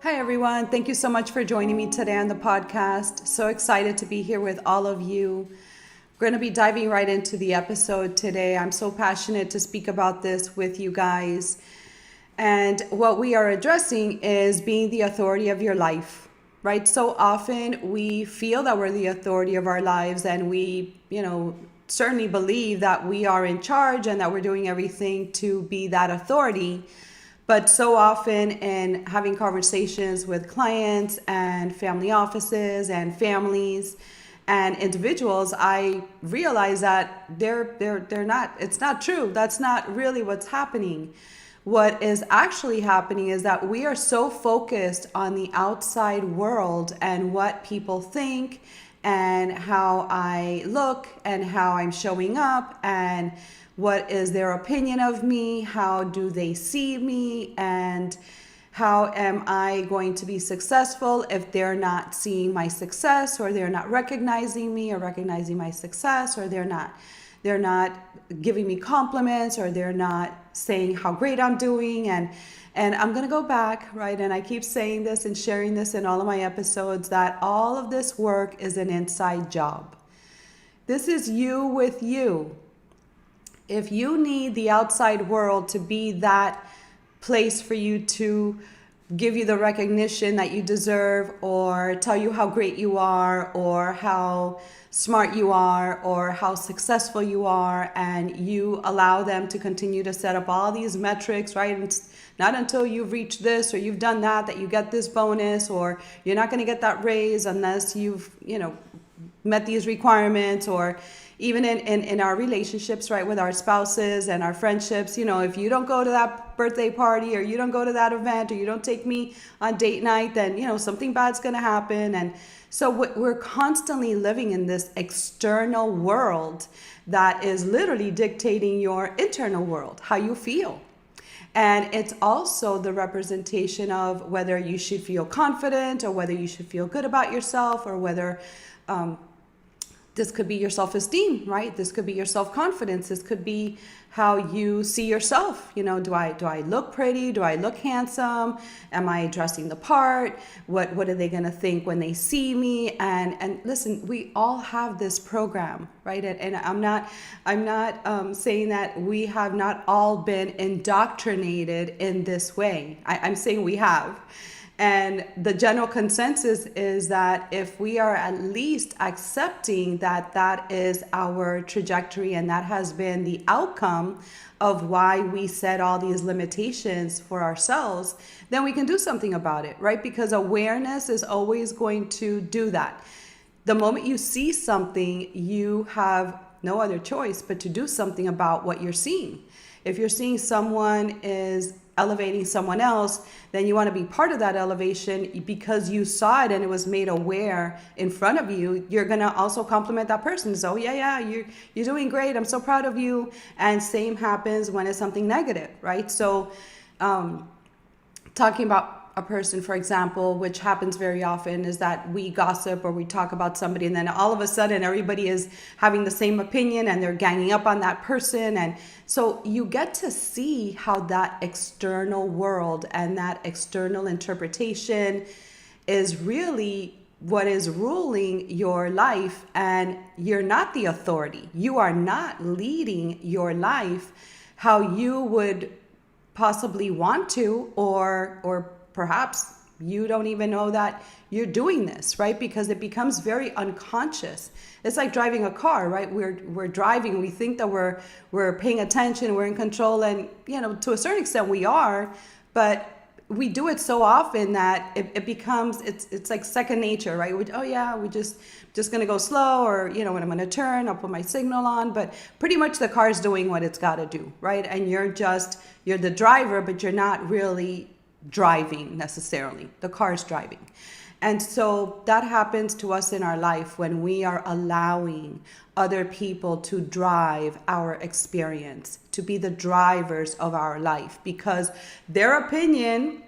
Hi, everyone. Thank you so much for joining me today on the podcast. So excited to be here with all of you. We're going to be diving right into the episode today. I'm so passionate to speak about this with you guys. And what we are addressing is being the authority of your life, right? So often we feel that we're the authority of our lives, and we, certainly believe that we are in charge and that we're doing everything to be that authority. But so often in having conversations with clients and family offices and families and individuals, I realize that they're not, it's not true. That's not really what's happening. What is actually happening is that we are so focused on the outside world and what people think and how I look and how I'm showing up and what is their opinion of me, how do they see me, and how am I going to be successful if they're not seeing my success, or they're not recognizing me or recognizing my success, or they're not giving me compliments, or they're not saying how great I'm doing. And I'm going to go back, right? And I keep saying this and sharing this in all of my episodes, that all of this work is an inside job. This is you with you. If you need the outside world to be that place for you to give you the recognition that you deserve, or tell you how great you are, or how smart you are, or how successful you are, and you allow them to continue to set up all these metrics, right? It's not until you've reached this or you've done that you get this bonus, or you're not going to get that raise unless you've, met these requirements. Or even in our relationships, right, with our spouses and our friendships, if you don't go to that birthday party, or you don't go to that event, or you don't take me on date night, then, something bad's going to happen. And so we're constantly living in this external world that is literally dictating your internal world, how you feel. And it's also the representation of whether you should feel confident, or whether you should feel good about yourself, or whether this could be your self-esteem, right? This could be your self-confidence. This could be how you see yourself. Do I look pretty? Do I look handsome? Am I dressing the part? What are they going to think when they see me? And listen, we all have this program, right? And I'm not saying that we have not all been indoctrinated in this way. I'm saying we have. And the general consensus is that if we are at least accepting that that is our trajectory, and that has been the outcome of why we set all these limitations for ourselves, then we can do something about it, right? Because awareness is always going to do that. The moment you see something, you have no other choice but to do something about what you're seeing. If you're seeing someone is elevating someone else, then you want to be part of that elevation because you saw it and it was made aware in front of you. You're going to also compliment that person. So yeah, you're doing great. I'm so proud of you. And same happens when it's something negative, right? So talking about a person, for example, which happens very often, is that we gossip or we talk about somebody, and then all of a sudden everybody is having the same opinion and they're ganging up on that person. And so you get to see how that external world and that external interpretation is really what is ruling your life, and you're not the authority. You are not leading your life how you would possibly want to, or perhaps you don't even know that you're doing this, right? Because it becomes very unconscious. It's like driving a car, right? We're driving, we think that we're paying attention, we're in control, and to a certain extent we are, but we do it so often that it becomes, it's like second nature, right? We're just gonna go slow, or when I'm gonna turn, I'll put my signal on, but pretty much the car's doing what it's gotta do, right? And you're the driver, but you're not really driving necessarily. The car's driving. And so that happens to us in our life when we are allowing other people to drive our experience, to be the drivers of our life, because their opinion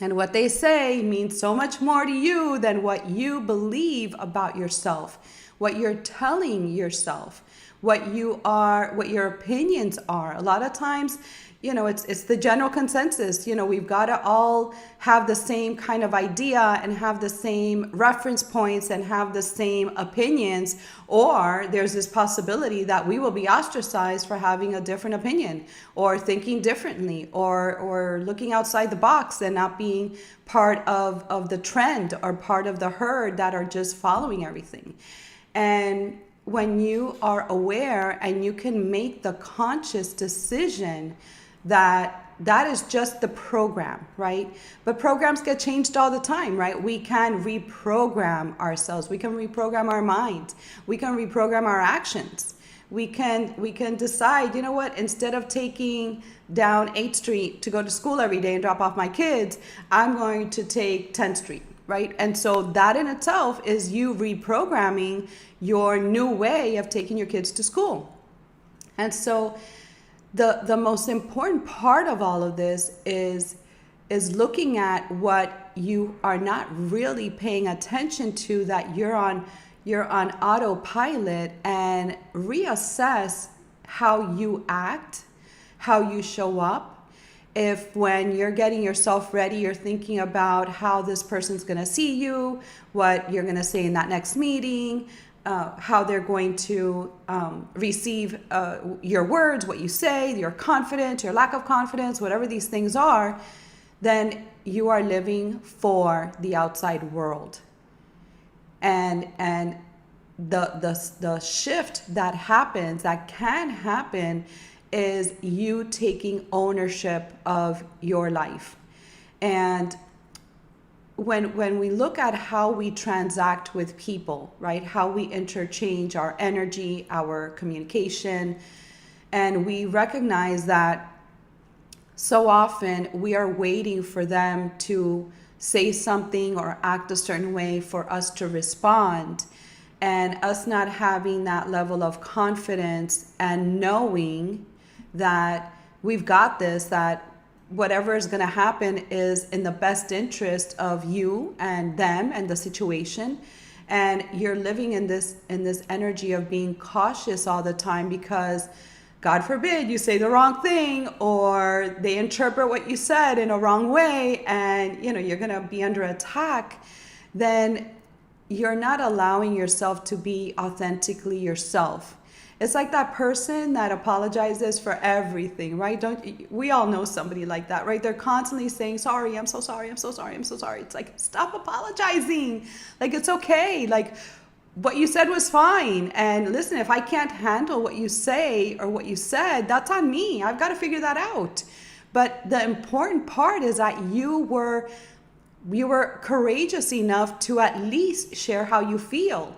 and what they say means so much more to you than what you believe about yourself, what you're telling yourself, what you are, what your opinions are. A lot of times, it's the general consensus. We've got to all have the same kind of idea and have the same reference points and have the same opinions, or there's this possibility that we will be ostracized for having a different opinion or thinking differently or looking outside the box and not being part of the trend or part of the herd that are just following everything. And when you are aware and you can make the conscious decision that is just the program, right? But programs get changed all the time, right? We can reprogram ourselves. We can reprogram our mind. We can reprogram our actions. We can decide, instead of taking down 8th Street to go to school every day and drop off my kids, I'm going to take 10th Street, right? And so that in itself is you reprogramming your new way of taking your kids to school. And so the most important part of all of this is looking at what you are not really paying attention to, that you're on autopilot, and reassess how you act, how you show up. If when you're getting yourself ready, you're thinking about how this person's going to see you, what you're going to say in that next meeting, how they're going to receive your words, what you say, your confidence, your lack of confidence, whatever these things are, then you are living for the outside world. And the shift that happens, that can happen, is you taking ownership of your life. And when we look at how we transact with people, right, how we interchange our energy, our communication, and we recognize that so often we are waiting for them to say something or act a certain way for us to respond, and us not having that level of confidence and knowing that we've got this, that whatever is going to happen is in the best interest of you and them and the situation. And you're living in this energy of being cautious all the time, because God forbid you say the wrong thing, or they interpret what you said in a wrong way, and you're going to be under attack. Then you're not allowing yourself to be authentically yourself. It's like that person that apologizes for everything, right? We all know somebody like that, right? They're constantly saying, sorry, I'm so sorry, I'm so sorry, I'm so sorry. It's like, stop apologizing. Like, it's okay. Like, what you said was fine. And listen, if I can't handle what you say or what you said, that's on me. I've got to figure that out. But the important part is that you were courageous enough to at least share how you feel.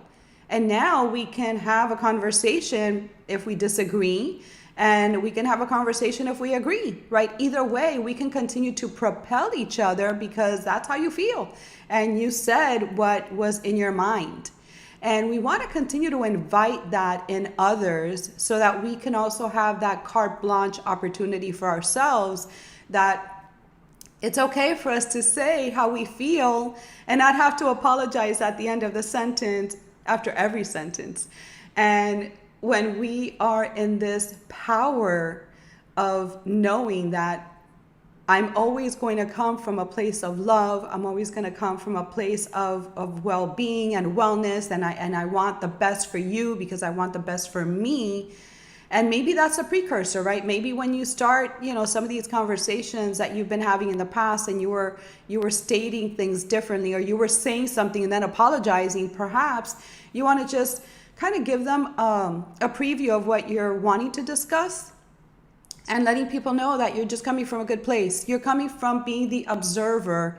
And now we can have a conversation if we disagree, and we can have a conversation if we agree, right? Either way, we can continue to propel each other, because that's how you feel. And you said what was in your mind. And we want to continue to invite that in others, so that we can also have that carte blanche opportunity for ourselves, that it's okay for us to say how we feel and not have to apologize at the end of the sentence, after every sentence. And when we are in this power of knowing that I'm always going to come from a place of love, I'm always going to come from a place of well-being and wellness, and I want the best for you because I want the best for me. And maybe that's a precursor, right? Maybe when you start, some of these conversations that you've been having in the past, and you were stating things differently, or you were saying something and then apologizing, perhaps you want to just kind of give them a preview of what you're wanting to discuss, and letting people know that you're just coming from a good place. You're coming from being the observer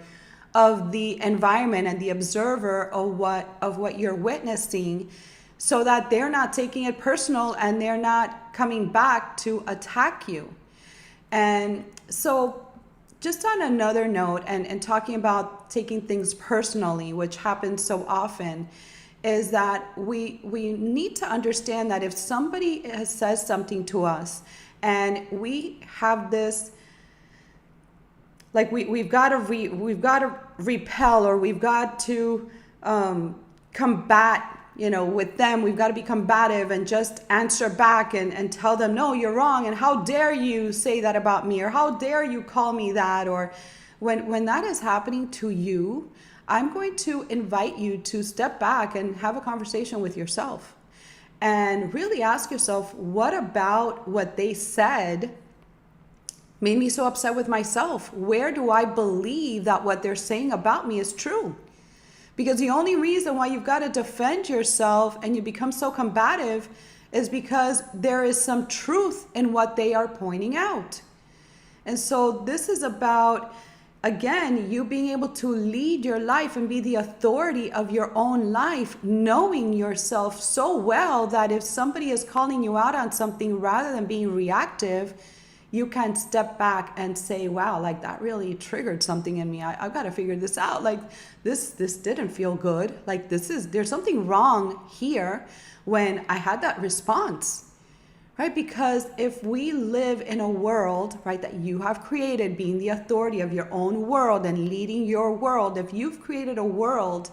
of the environment and the observer of what you're witnessing, so that they're not taking it personal and they're not coming back to attack you. And so just on another note, and talking about taking things personally, which happens so often, is that we need to understand that if somebody has said something to us, and we have this, like we've got to repel, or we've got to combat with them, we've got to be combative and just answer back and tell them, no, you're wrong. And how dare you say that about me? Or how dare you call me that? Or when that is happening to you, I'm going to invite you to step back and have a conversation with yourself and really ask yourself, what about what they said made me so upset with myself? Where do I believe that what they're saying about me is true? Because the only reason why you've got to defend yourself and you become so combative is because there is some truth in what they are pointing out. And so this is about, again, you being able to lead your life and be the authority of your own life, knowing yourself so well that if somebody is calling you out on something, rather than being reactive, you can step back and say, wow, like that really triggered something in me. I've got to figure this out. Like this didn't feel good. Like there's something wrong here when I had that response, right? Because if we live in a world, right, that you have created, being the authority of your own world and leading your world, if you've created a world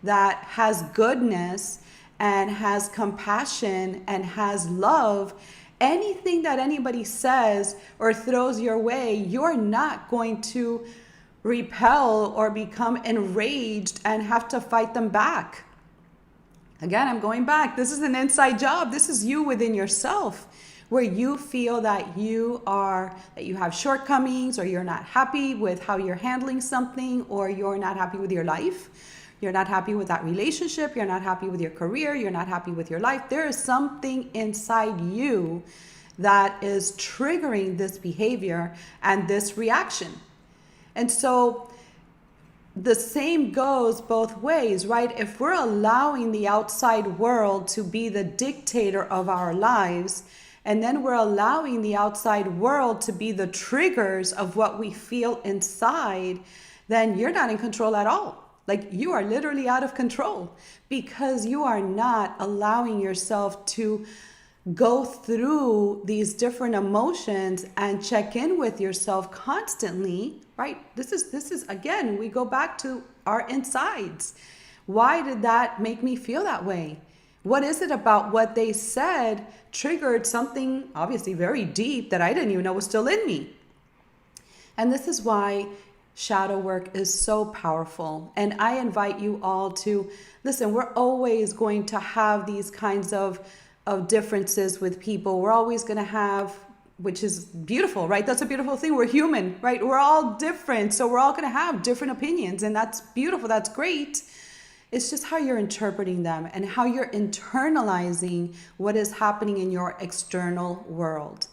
that has goodness and has compassion and has love, anything that anybody says or throws your way, you're not going to repel or become enraged and have to fight them back. Again, I'm going back. This is an inside job. This is you within yourself, where you feel that you have shortcomings, or you're not happy with how you're handling something, or you're not happy with your life. You're not happy with that relationship. You're not happy with your career. You're not happy with your life. There is something inside you that is triggering this behavior and this reaction. And so the same goes both ways, right? If we're allowing the outside world to be the dictator of our lives, and then we're allowing the outside world to be the triggers of what we feel inside, then you're not in control at all. Like, you are literally out of control, because you are not allowing yourself to go through these different emotions and check in with yourself constantly, right? This is again, we go back to our insides. Why did that make me feel that way? What is it about what they said triggered something obviously very deep that I didn't even know was still in me? And this is why shadow work is so powerful. And I invite you all to listen. We're always going to have these kinds of differences with people. We're always going to have, which is beautiful, right? That's a beautiful thing. We're human, right? We're all different. So we're all going to have different opinions, and that's beautiful. That's great. It's just how you're interpreting them and how you're internalizing what is happening in your external world.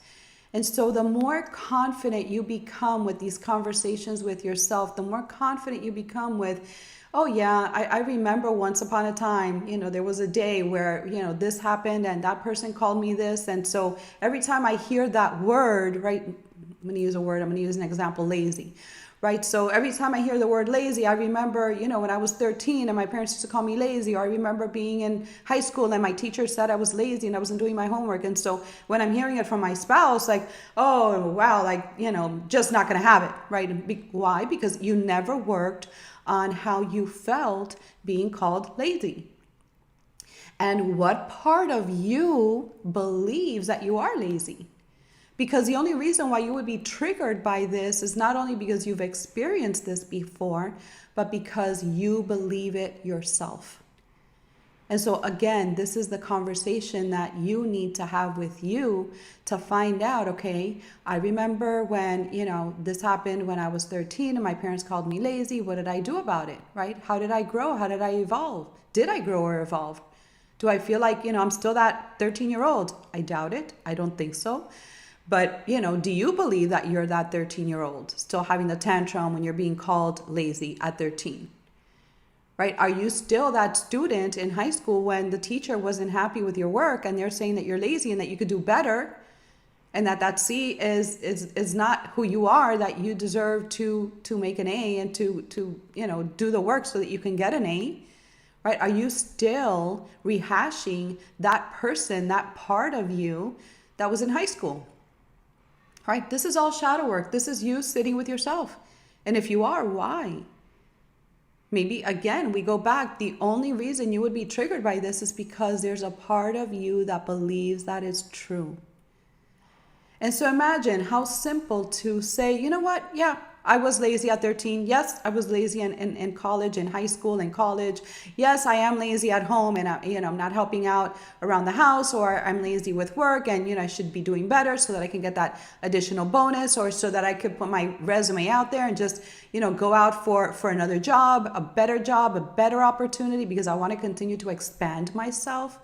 And so the more confident you become with these conversations with yourself, the more confident you become with, oh yeah, I remember once upon a time, there was a day where, this happened and that person called me this. And so every time I hear that word, right, I'm going to use an example, lazy. Right. So every time I hear the word lazy, I remember, when I was 13 and my parents used to call me lazy, or I remember being in high school and my teacher said I was lazy and I wasn't doing my homework. And so when I'm hearing it from my spouse, like, oh, wow, like, just not going to have it. Right. Why? Because you never worked on how you felt being called lazy. And what part of you believes that you are lazy? Because the only reason why you would be triggered by this is not only because you've experienced this before, but because you believe it yourself. And so again, this is the conversation that you need to have with you to find out, okay, I remember when, this happened when I was 13 and my parents called me lazy. What did I do about it, right? How did I grow? How did I evolve? Did I grow or evolve? Do I feel like, I'm still that 13-year-old? I doubt it. I don't think so. But, do you believe that you're that 13-year-old still having the tantrum when you're being called lazy at 13? Right? Are you still that student in high school when the teacher wasn't happy with your work and they're saying that you're lazy and that you could do better, and that C is not who you are, that you deserve to make an A and to do the work so that you can get an A? Right? Are you still rehashing that person, that part of you that was in high school? Right? This is all shadow work. This is you sitting with yourself. And if you are, why? Maybe again, we go back. The only reason you would be triggered by this is because there's a part of you that believes that it's true. And so imagine how simple to say, you know what? Yeah, I was lazy at 13. Yes, I was lazy in college, in high school, in college. Yes, I am lazy at home and I'm not helping out around the house, or I'm lazy with work and, I should be doing better so that I can get that additional bonus, or so that I could put my resume out there and just, go out for another job, a better opportunity, because I want to continue to expand myself.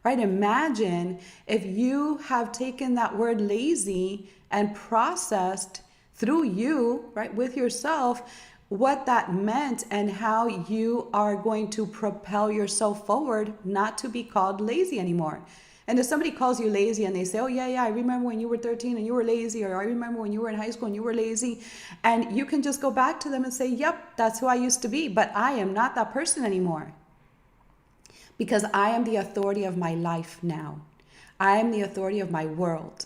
Right? Imagine if you have taken that word lazy and processed through you, right, with yourself, what that meant and how you are going to propel yourself forward, not to be called lazy anymore. And if somebody calls you lazy and they say, oh, yeah, I remember when you were 13 and you were lazy, or I remember when you were in high school and you were lazy, and you can just go back to them and say, yep, that's who I used to be, but I am not that person anymore. Because I am the authority of my life now. I am the authority of my world.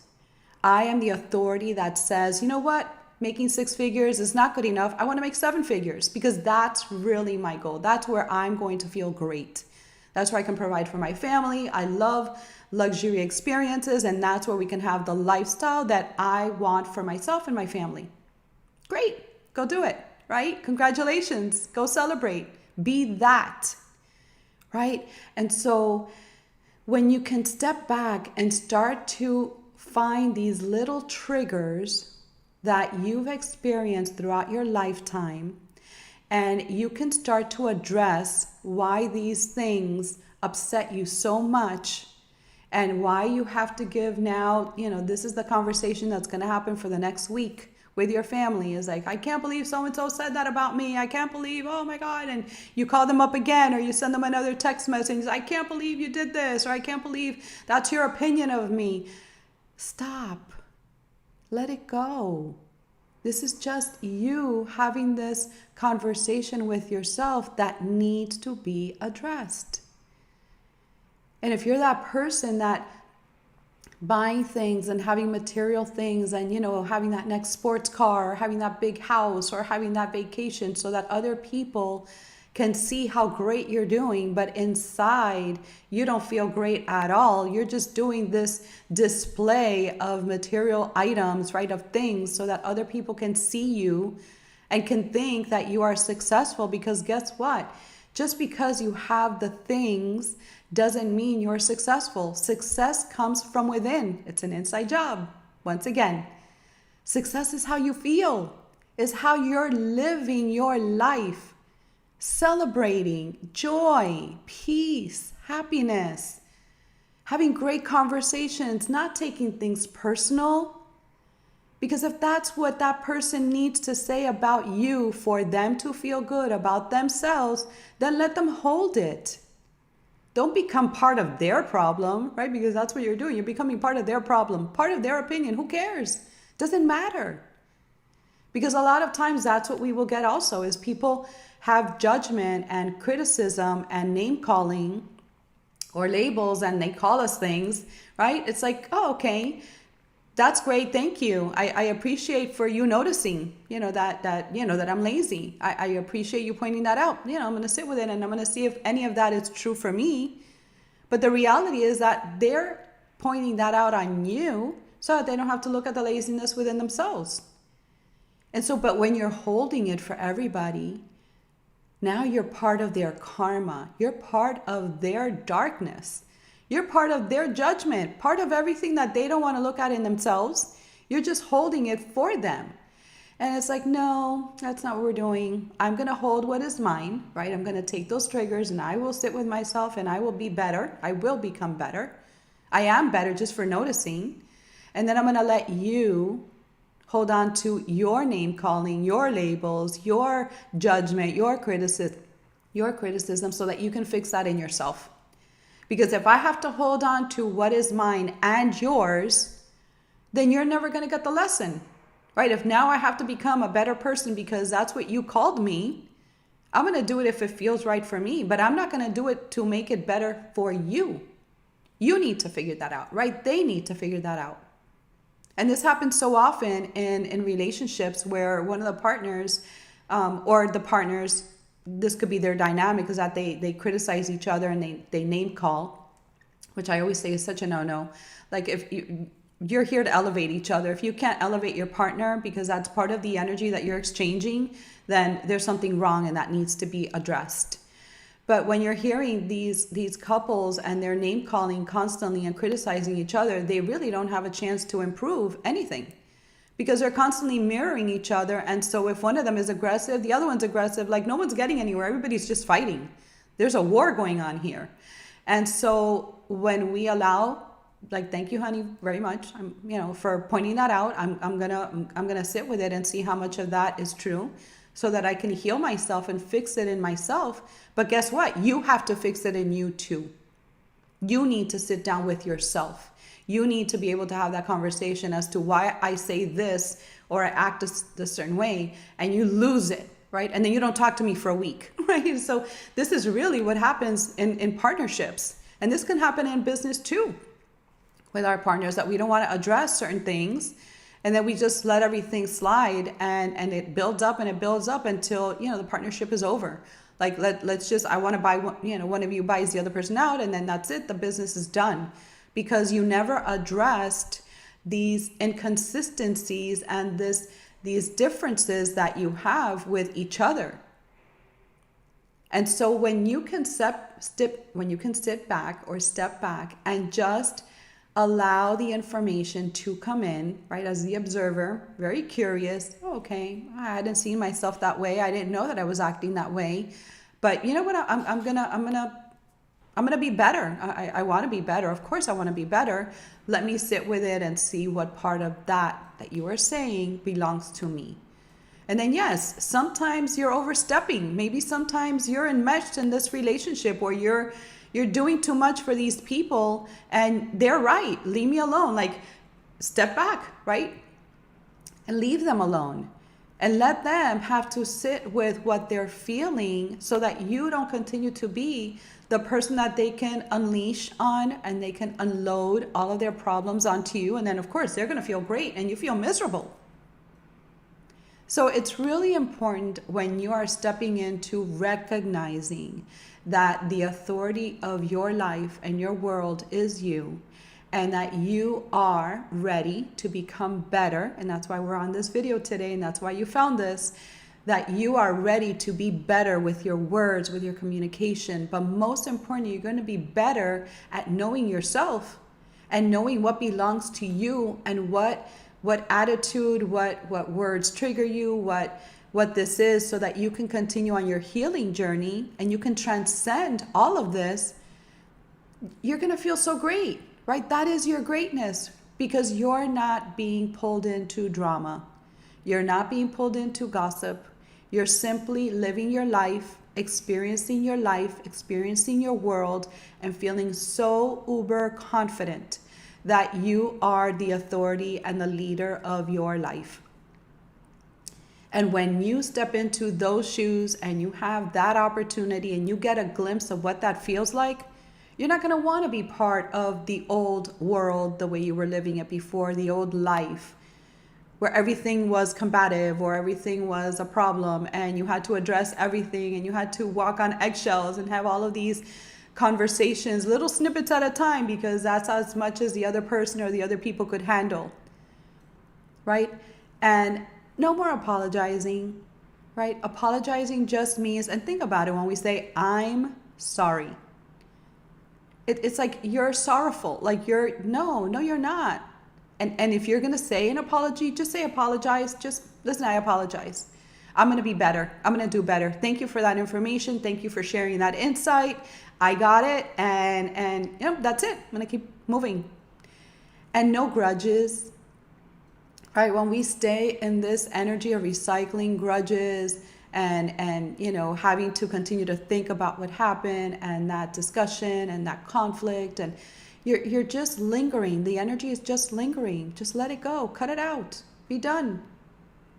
I am the authority that says, you know what? Making 6 figures is not good enough. I want to make 7 figures, because that's really my goal. That's where I'm going to feel great. That's where I can provide for my family. I love luxury experiences, and that's where we can have the lifestyle that I want for myself and my family. Great. Go do it, right? Congratulations. Go celebrate. Be that. Right? And so when you can step back and start to find these little triggers that you've experienced throughout your lifetime, and you can start to address why these things upset you so much, and why you have to give now, this is the conversation that's going to happen for the next week with your family, is like, I can't believe so-and-so said that about me. I can't believe, oh my God. And you call them up again, or you send them another text message. I can't believe you did this, or I can't believe that's your opinion of me. Stop. Let it go. This is just you having this conversation with yourself that needs to be addressed. And if you're that person that buying things and having material things and, having that next sports car, or having that big house, or having that vacation so that other people can see how great you're doing, but inside you don't feel great at all. You're just doing this display of material items, right, of things, so that other people can see you and can think that you are successful. Because guess what? Just because you have the things doesn't mean you're successful. Success comes from within. It's an inside job. Once again, success is how you feel, is how you're living your life, celebrating joy, peace, happiness, having great conversations, not taking things personal. Because if that's what that person needs to say about you for them to feel good about themselves, then let them hold it. Don't become part of their problem, right? Because that's what you're doing. You're becoming part of their problem, part of their opinion. Who cares? Doesn't matter. Because a lot of times that's what we will get also, is people have judgment and criticism and name calling or labels, and they call us things, right? It's like, oh, okay, that's great. Thank you. I appreciate for you noticing, that I'm lazy. I appreciate you pointing that out. I'm going to sit with it and I'm going to see if any of that is true for me. But the reality is that they're pointing that out on you so that they don't have to look at the laziness within themselves. And so, but when you're holding it for everybody, now you're part of their karma. You're part of their darkness. You're part of their judgment, part of everything that they don't want to look at in themselves. You're just holding it for them. And it's like, no, that's not what we're doing. I'm going to hold what is mine, right? I'm going to take those triggers and I will sit with myself and I will be better. I will become better. I am better just for noticing. And then I'm going to let you hold on to your name calling, your labels, your judgment, your criticism so that you can fix that in yourself. Because if I have to hold on to what is mine and yours, then you're never going to get the lesson, right? If now I have to become a better person because that's what you called me, I'm going to do it if it feels right for me, but I'm not going to do it to make it better for you. You need to figure that out, right? They need to figure that out. And this happens so often in relationships where one of the partners or the partners this could be their dynamic, is that they criticize each other and they name call, which I always say is such a no-no. Like, if you're here to elevate each other. If you can't elevate your partner because that's part of the energy that you're exchanging, then there's something wrong and that needs to be addressed. But when you're hearing these couples and they're name calling constantly and criticizing each other, they really don't have a chance to improve anything, because they're constantly mirroring each other. And so if one of them is aggressive, the other one's aggressive, like no one's getting anywhere. Everybody's just fighting. There's a war going on here. And so when we allow, like, thank you, honey, very much, for pointing that out. I'm gonna sit with it and see how much of that is true, so that I can heal myself and fix it in myself. But guess what? You have to fix it in you too. You need to sit down with yourself. You need to be able to have that conversation as to why I say this or I act a certain way, and you lose it, right? And then you don't talk to me for a week, right? So this is really what happens in partnerships. And this can happen in business too, with our partners, that we don't want to address certain things, and then we just let everything slide, and it builds up and it builds up until, the partnership is over. Like, let's just, I want to buy, one of you buys the other person out, and then that's it. The business is done, because you never addressed these inconsistencies and these differences that you have with each other. And so when you can sit back or step back and just allow the information to come in, right, as the observer, very curious. Oh, okay, I hadn't seen myself that way. I didn't know that I was acting that way. But you know what? I'm gonna be better. I want to be better. Of course, I want to be better. Let me sit with it and see what part of that you are saying belongs to me. And then, yes, sometimes you're overstepping. Maybe sometimes you're enmeshed in this relationship, or you're doing too much for these people, and they're right. Leave me alone. Like, step back, right? And leave them alone, and let them have to sit with what they're feeling, so that you don't continue to be the person that they can unleash on, and they can unload all of their problems onto you. And then, of course, they're going to feel great and you feel miserable. So it's really important when you are stepping into recognizing that the authority of your life and your world is you, and that you are ready to become better. And that's why we're on this video today, and that's why you found this, that you are ready to be better with your words, with your communication. But most importantly, you're going to be better at knowing yourself and knowing what belongs to you, and what attitude, what words trigger you, what this is, so that you can continue on your healing journey and you can transcend all of this. You're going to feel so great, right? That is your greatness, because you're not being pulled into drama. You're not being pulled into gossip. You're simply living your life, experiencing your world, and feeling so uber confident that you are the authority and the leader of your life. And when you step into those shoes and you have that opportunity and you get a glimpse of what that feels like, you're not going to want to be part of the old world, the way you were living it before, the old life, where everything was combative or everything was a problem and you had to address everything and you had to walk on eggshells and have all of these conversations, little snippets at a time, because that's as much as the other person or the other people could handle, right? And no more apologizing, right? Apologizing just means, and think about it, when we say, I'm sorry, it's like you're sorrowful, like no, you're not. And if you're going to say an apology, just say apologize. Just listen, I apologize. I'm going to be better. I'm going to do better. Thank you for that information. Thank you for sharing that insight. I got it. And that's it. I'm going to keep moving. And no grudges. All right. When we stay in this energy of recycling grudges and having to continue to think about what happened and that discussion and that conflict, and you're just lingering. The energy is just lingering. Just let it go. Cut it out. Be done.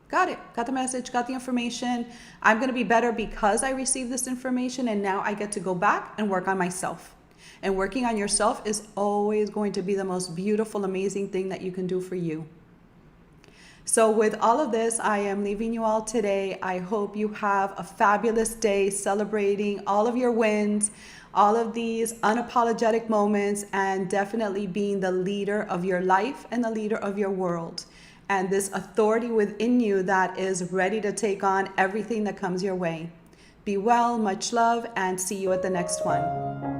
Got it. Got the message. Got the information. I'm going to be better because I received this information, and now I get to go back and work on myself. And working on yourself is always going to be the most beautiful, amazing thing that you can do for you. So, with all of this, I am leaving you all today. I hope you have a fabulous day celebrating all of your wins, all of these unapologetic moments, and definitely being the leader of your life and the leader of your world. And this authority within you that is ready to take on everything that comes your way. Be well, much love, and see you at the next one.